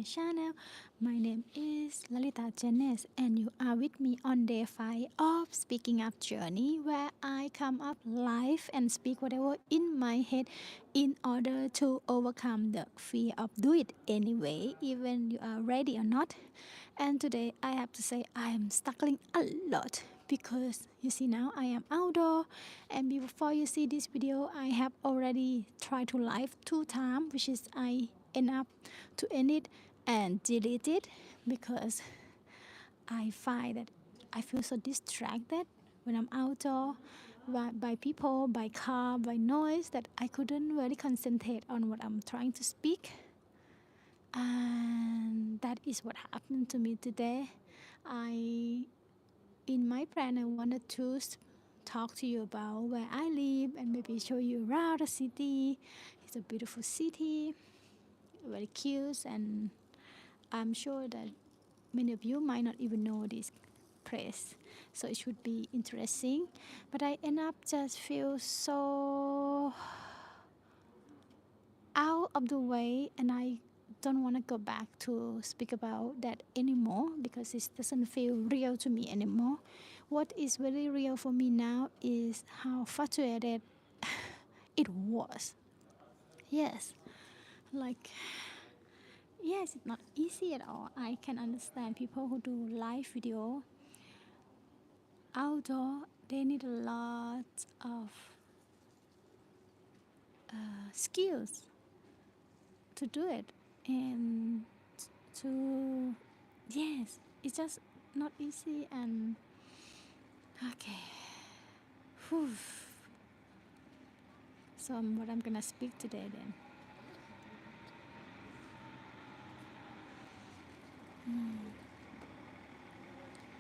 my channel. My name is Lalita Janette, and you are with me on day 5 of Speaking Up Journey, where I come up live and speak whatever in my head in order to overcome the fear of do it anyway, even you are ready or not. And today I have to say I am struggling a lot because you see now I am outdoor, and before you see this video I have already tried to live 2 times, which is I end up to end it and delete it because I find that I feel so distracted when I'm outdoor by people, by car, by noise, that I couldn't really concentrate on what I'm trying to speak. And that is what happened to me today. In my plan, I wanted to talk to you about where I live and maybe show you around the city. It's a beautiful city, very cute, and I'm sure that many of you might not even know this place, so it should be interesting. But I end up just feel so out of the way, and I don't want to go back to speak about that anymore because it doesn't feel real to me anymore. What is very real for me now is how frustrated it was. Yes, like, yes, it's not easy at all. I can understand people who do live video outdoor, they need a lot of skills to do it, and to, yes, it's just not easy. And okay, whew. So what I'm gonna speak today then.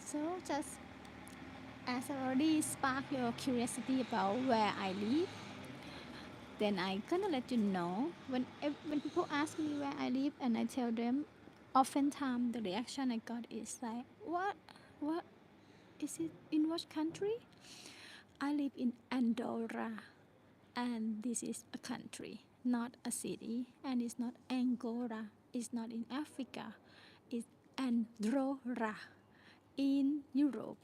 So just as I already sparked your curiosity about where I live, then I gonna let you know when people ask me where I live and I tell them, oftentimes the reaction I got is like, what is it, in what country? I live in Andorra, and this is a country, not a city, and it's not Angora, it's not in Africa, it's Andorra in Europe,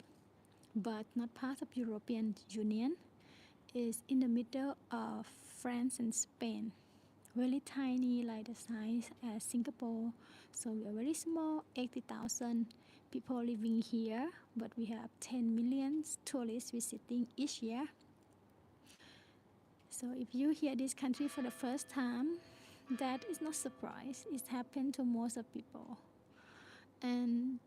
but not part of European Union. Is in the middle of France and Spain, very tiny, like the size as Singapore. So we are very small, 80,000 people living here, but we have 10 million tourists visiting each year. So if you hear this country for the first time, that is not surprise. It happened to most of people. And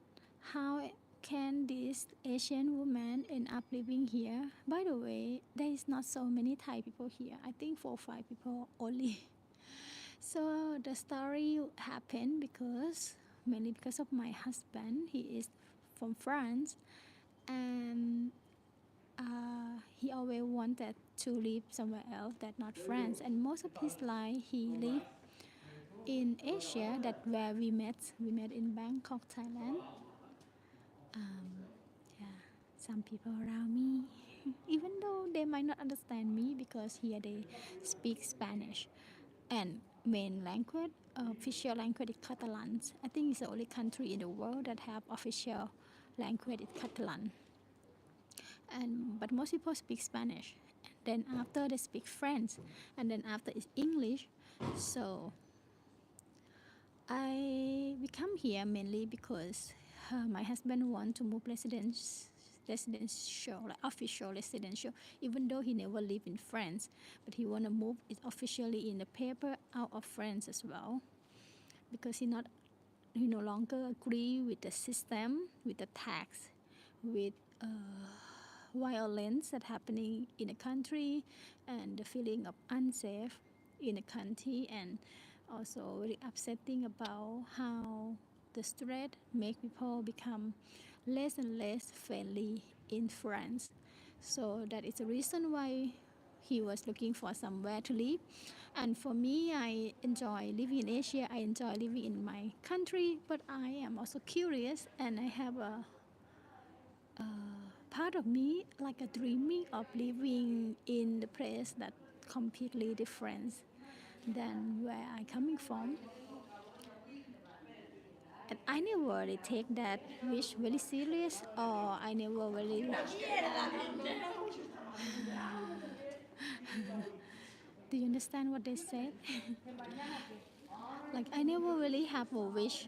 how can this Asian woman end up living here? By the way, there is not so many Thai people here. I think 4 or 5 people only. So the story happened mainly because of my husband. He is from France, and he always wanted to live somewhere else that not France. And most of his life he lived in Asia. That where we met. We met in Bangkok, Thailand. Yeah, some people around me, even though they might not understand me because here they speak Spanish, and main language, official language is Catalan. I think it's the only country in the world that have official language is Catalan. But most people speak Spanish. And then after they speak French, and then after is English. So we come here mainly because my husband want to move residential, like official residential, even though he never lived in France, but he want to move it officially in the paper out of France as well, because he no longer agree with the system, with the tax, with violence that happening in the country, and the feeling of unsafe in the country, and also very upsetting about how the stress make people become less and less friendly in France. So that is the reason why he was looking for somewhere to live. And for me, I enjoy living in Asia. I enjoy living in my country, but I am also curious, and I have a part of me like a dreaming of living in the place that completely different than where I coming from. And I never really take that wish very serious, or I never really. Do you understand what they said? Like I never really have a wish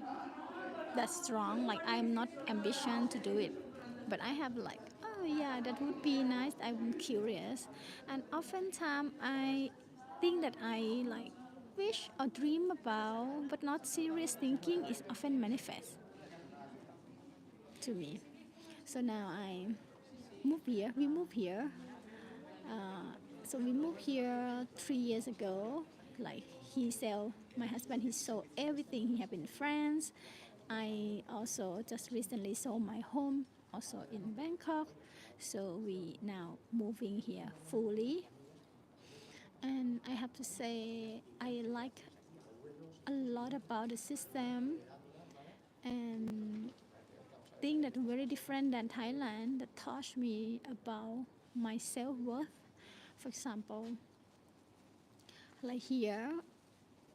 that's strong. Like I'm not ambition to do it, but I have like, oh yeah, that would be nice. I'm curious, and oftentimes I think that I like wish or dream about, but not serious thinking is often manifest to me. So now I move here. We move here. So we moved here 3 years ago. Like my husband, he sold everything he have in France. I also just recently sold my home also in Bangkok. So we now moving here fully. And I have to say I like a lot about the system and think that very different than Thailand that taught me about my self-worth. For example, like here,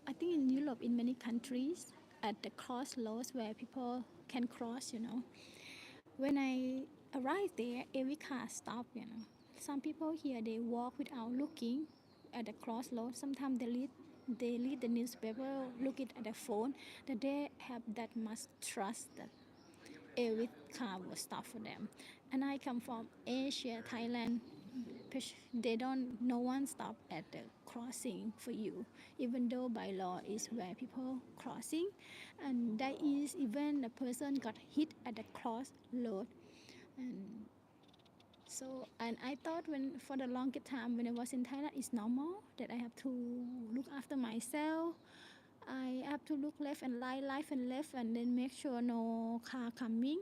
I think in Europe, in many countries, at the crossroads where people can cross, when I arrived there, every car stopped, Some people here, they walk without looking at the crossroads. Sometimes they read the newspaper, look it at the phone, that they have that much trust that every car will stop for them. And I come from Asia, Thailand. They don't. No one stop at the crossing for you, even though by law is where people crossing, and that is even the person got hit at the cross road, and and I thought when for the longest time when I was in Thailand, it's normal that I have to look after myself. I have to look left and right, left and left, and then make sure no car coming.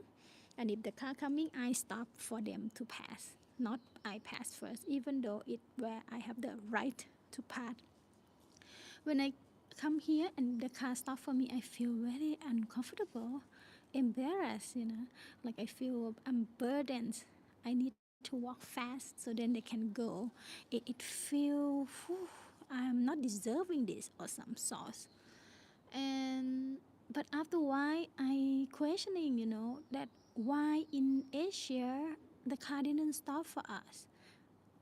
And if the car coming, I stop for them to pass. Not I pass first, even though it where I have the right to pass. When I come here and the car stop for me, I feel very uncomfortable, embarrassed. Like I feel I'm burdened. I need to walk fast so then they can go. It feel I'm not deserving this or some sauce. And but after a while I questioning, that why in Asia the car didn't stop for us,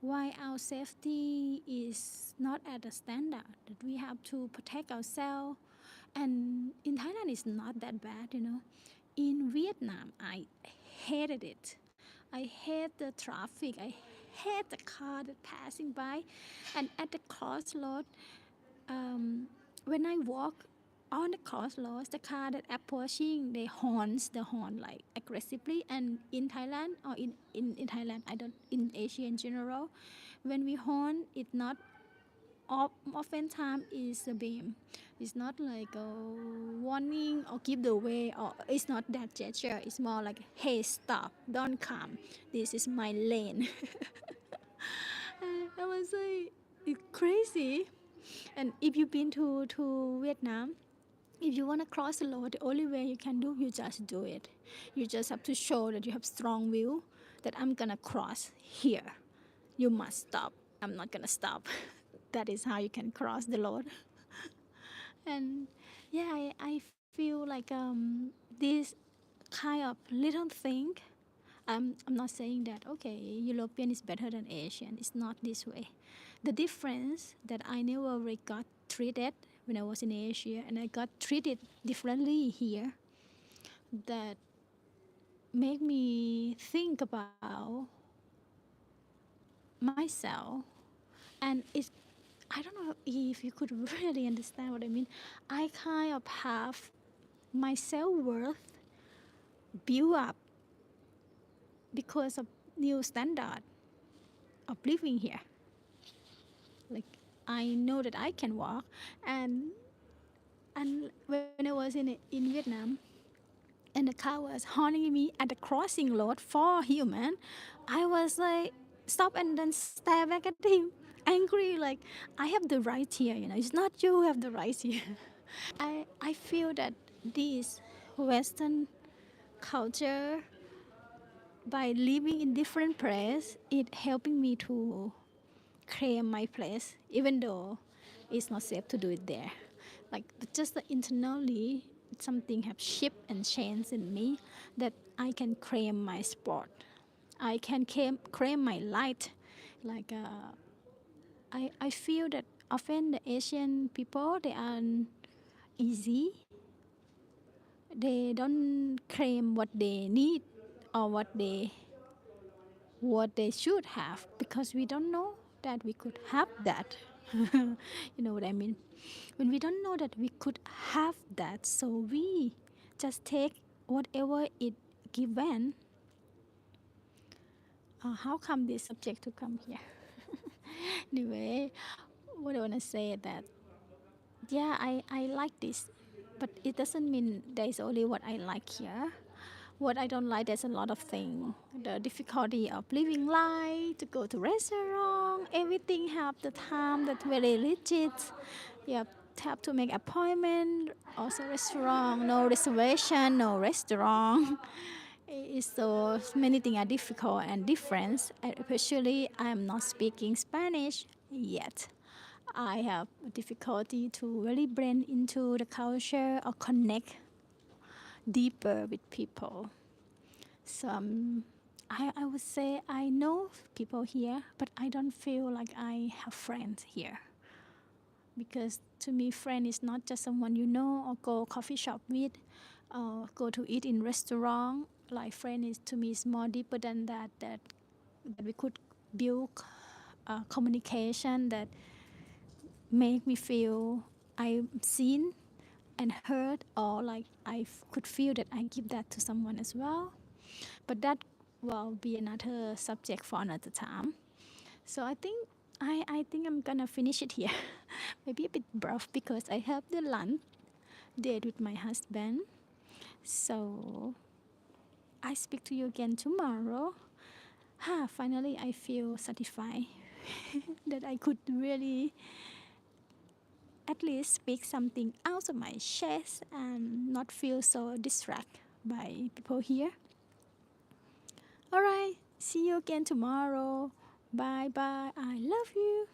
why our safety is not at the standard that we have to protect ourselves. And in Thailand it's not that bad. In Vietnam I hated it. I hate the traffic, I hate the car that passing by. And at the crossroad, um, when I walk on the crossroads, the car that approaching, they horns the horn like aggressively. And in Thailand or in Thailand, I don't in Asia in general, when we horn, it not often time is a beam. It's not like a warning or give the way, or it's not that gesture. It's more like, hey, stop, don't come. This is my lane. I was like, it's crazy. And if you've been to Vietnam, if you want to cross the road, the only way you can do, you just do it. You just have to show that you have strong will, that I'm gonna cross here. You must stop. I'm not gonna stop. That is how you can cross the road. And yeah, I feel like this kind of little thing. I'm not saying that okay, European is better than Asian. It's not this way. The difference that I never really got treated when I was in Asia, and I got treated differently here, that make me think about myself. And it's, I don't know if you could really understand what I mean. I kind of have my self-worth built up because of new standard of living here. Like I know that I can walk, and when I was in Vietnam, and the car was horning me at the crossing road for human, I was like stop and then stare back at him, angry like I have the right here. It's not you who have the right here. I feel that this Western culture, by living in different place, it helping me to claim my place, even though it's not safe to do it there. Like just internally, something have shifted and changed in me that I can claim my sport. I can claim my light. Like I feel that often the Asian people they are easy. They don't claim what they need or what they should have because we don't know that we could have that. You know what I mean? When we don't know that we could have that, so we just take whatever it given. How come this subject to come here? Anyway, what I want to say that yeah, I like this, but it doesn't mean there is only what I like here. What I don't like, there's a lot of things. The difficulty of living life, to go to restaurant, everything have the time that very rigid. You have to make appointment. Also restaurant, no reservation, no restaurant. It's so many things are difficult and different. And especially I'm not speaking Spanish yet. I have difficulty to really blend into the culture or connect deeper with people. So I would say I know people here, but I don't feel like I have friends here. Because to me, friend is not just someone you know or go coffee shop with, or go to eat in restaurant. Like friend is to me is more deeper than that. That we could build communication that make me feel I'm seen and heard, or like could feel that I give that to someone as well. But that will be another subject for another time. So I think I'm gonna finish it here. Maybe a bit rough because I have the lunch date with my husband. So I speak to you again tomorrow. Finally I feel satisfied that I could really at least speak something out of my chest and not feel so distracted by people here. All right, see you again tomorrow. Bye bye. I love you.